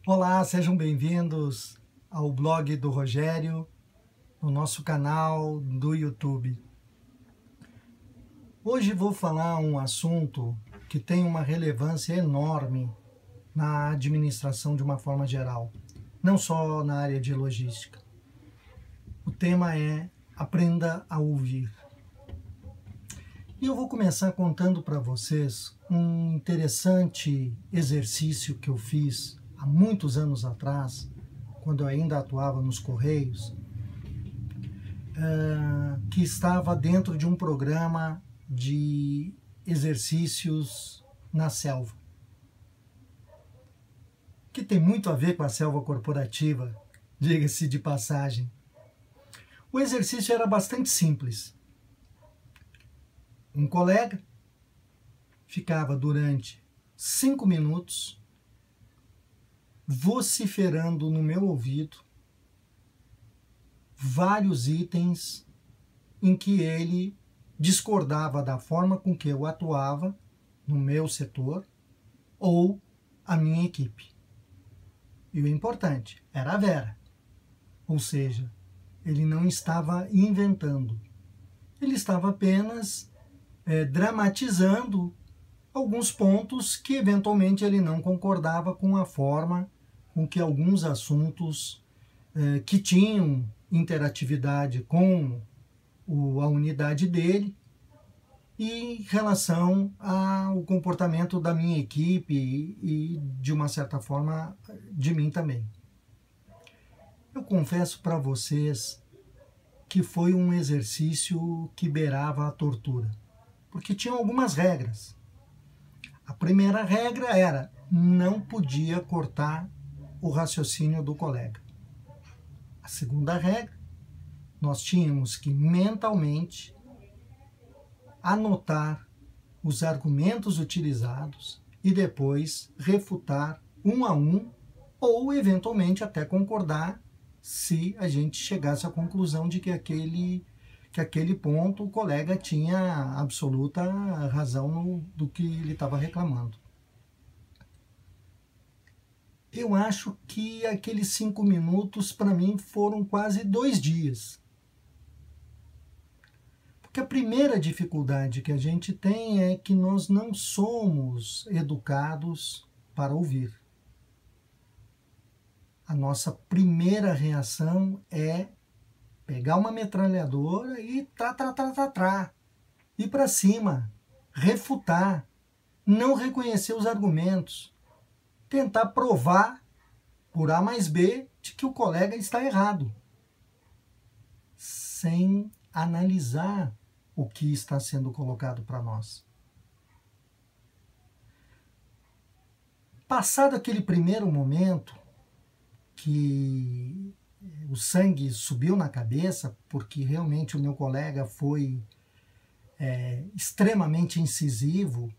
Olá, sejam bem-vindos ao blog do Rogério, no nosso canal do YouTube. Hoje vou falar um assunto que tem uma relevância enorme na administração de uma forma geral, não só na área de logística. O tema é Aprenda a Ouvir. E eu vou começar contando para vocês um interessante exercício que eu fiz há muitos anos atrás, quando eu ainda atuava nos Correios, que estava dentro de um programa de exercícios na selva, que tem muito a ver com a selva corporativa, diga-se de passagem. O exercício era bastante simples. Um colega ficava durante 5 minutos vociferando no meu ouvido vários itens em que ele discordava da forma com que eu atuava no meu setor ou a minha equipe. E o importante era a Vera, ou seja, ele não estava inventando, ele estava apenas dramatizando alguns pontos que eventualmente ele não concordava com a forma com que alguns assuntos que tinham interatividade com a unidade dele e em relação ao comportamento da minha equipe e de uma certa forma de mim também. Eu confesso para vocês que foi um exercício que beirava a tortura, porque tinha algumas regras. A primeira regra era: não podia cortar o raciocínio do colega. A segunda regra, nós tínhamos que mentalmente anotar os argumentos utilizados e depois refutar um a um ou eventualmente até concordar se a gente chegasse à conclusão de que aquele ponto o colega tinha absoluta razão do que ele estava reclamando. Eu acho que aqueles 5 minutos para mim foram quase 2 dias. Porque a primeira dificuldade que a gente tem é que nós não somos educados para ouvir. A nossa primeira reação é pegar uma metralhadora e ir para cima, refutar, não reconhecer os argumentos, tentar provar por A mais B de que o colega está errado, sem analisar o que está sendo colocado para nós. Passado aquele primeiro momento que o sangue subiu na cabeça, porque realmente o meu colega foi extremamente incisivo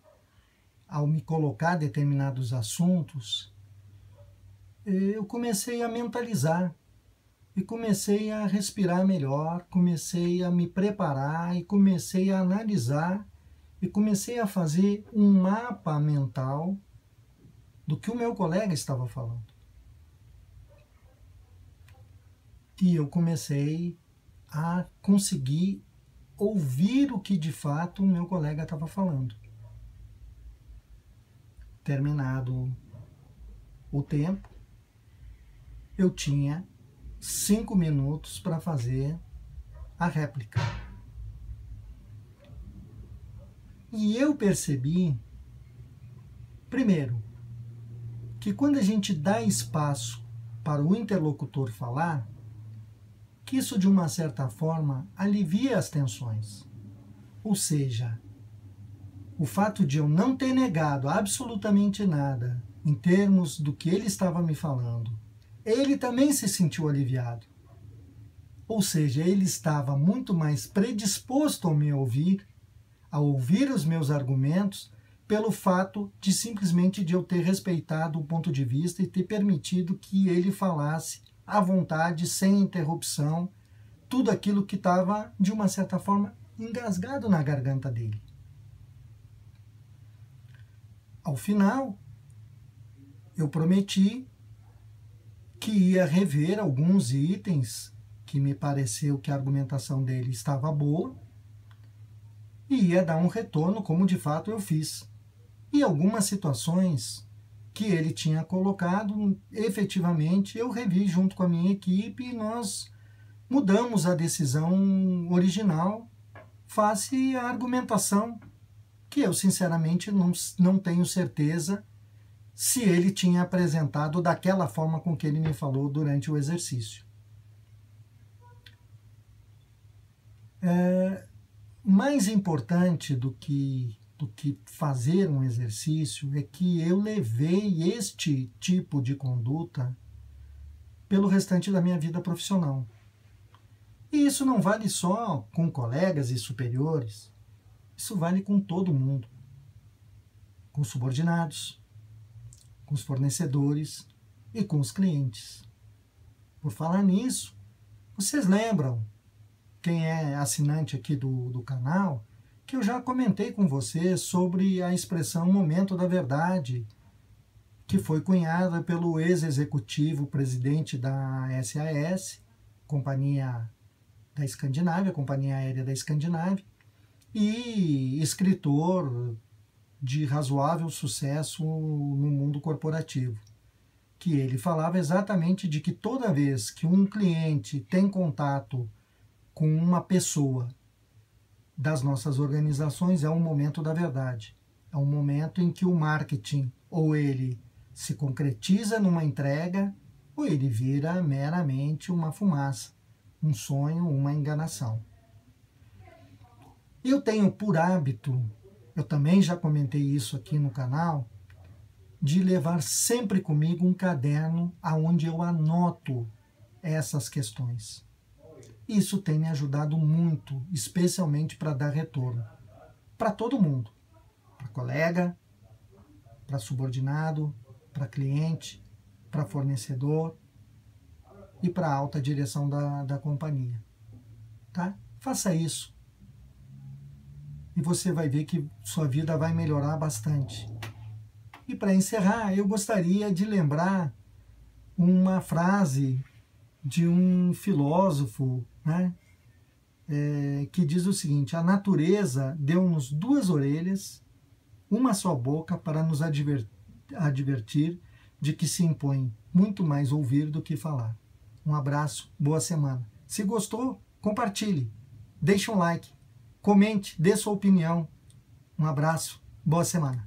ao me colocar determinados assuntos, eu comecei a mentalizar e comecei a respirar melhor, comecei a me preparar e comecei a analisar e comecei a fazer um mapa mental do que o meu colega estava falando. E eu comecei a conseguir ouvir o que de fato o meu colega estava falando. Terminado o tempo, eu tinha 5 minutos para fazer a réplica. E eu percebi, primeiro, que quando a gente dá espaço para o interlocutor falar, que isso de uma certa forma alivia as tensões. Ou seja, o fato de eu não ter negado absolutamente nada em termos do que ele estava me falando, ele também se sentiu aliviado. Ou seja, ele estava muito mais predisposto a me ouvir, a ouvir os meus argumentos, pelo fato de simplesmente de eu ter respeitado o ponto de vista e ter permitido que ele falasse à vontade, sem interrupção, tudo aquilo que estava, de uma certa forma, engasgado na garganta dele. Ao final, eu prometi que ia rever alguns itens que me pareceu que a argumentação dele estava boa e ia dar um retorno, como de fato eu fiz. E algumas situações que ele tinha colocado, efetivamente, eu revi junto com a minha equipe e nós mudamos a decisão original face à argumentação que eu, sinceramente, não tenho certeza se ele tinha apresentado daquela forma com que ele me falou durante o exercício. Mais importante do que fazer um exercício é que eu levei este tipo de conduta pelo restante da minha vida profissional. E isso não vale só com colegas e superiores, isso vale com todo mundo, com os subordinados, com os fornecedores e com os clientes. Por falar nisso, vocês lembram, quem é assinante aqui do canal, que eu já comentei com vocês sobre a expressão momento da verdade, que foi cunhada pelo ex-executivo presidente da SAS, Companhia da Escandinávia, Companhia Aérea da Escandinávia, e escritor de razoável sucesso no mundo corporativo, que ele falava exatamente de que toda vez que um cliente tem contato com uma pessoa das nossas organizações, é um momento da verdade. É um momento em que o marketing ou ele se concretiza numa entrega ou ele vira meramente uma fumaça, um sonho, uma enganação. Eu tenho por hábito, eu também já comentei isso aqui no canal, de levar sempre comigo um caderno onde eu anoto essas questões. Isso tem me ajudado muito, especialmente para dar retorno. Para todo mundo. Para colega, para subordinado, para cliente, para fornecedor e para a alta direção da companhia. Tá? Faça isso. E você vai ver que sua vida vai melhorar bastante. E para encerrar, eu gostaria de lembrar uma frase de um filósofo, né, que diz o seguinte: a natureza deu-nos 2 orelhas, uma só boca para nos advertir de que se impõe muito mais ouvir do que falar. Um abraço, boa semana. Se gostou, compartilhe, deixe um like, comente, dê sua opinião. Um abraço, boa semana.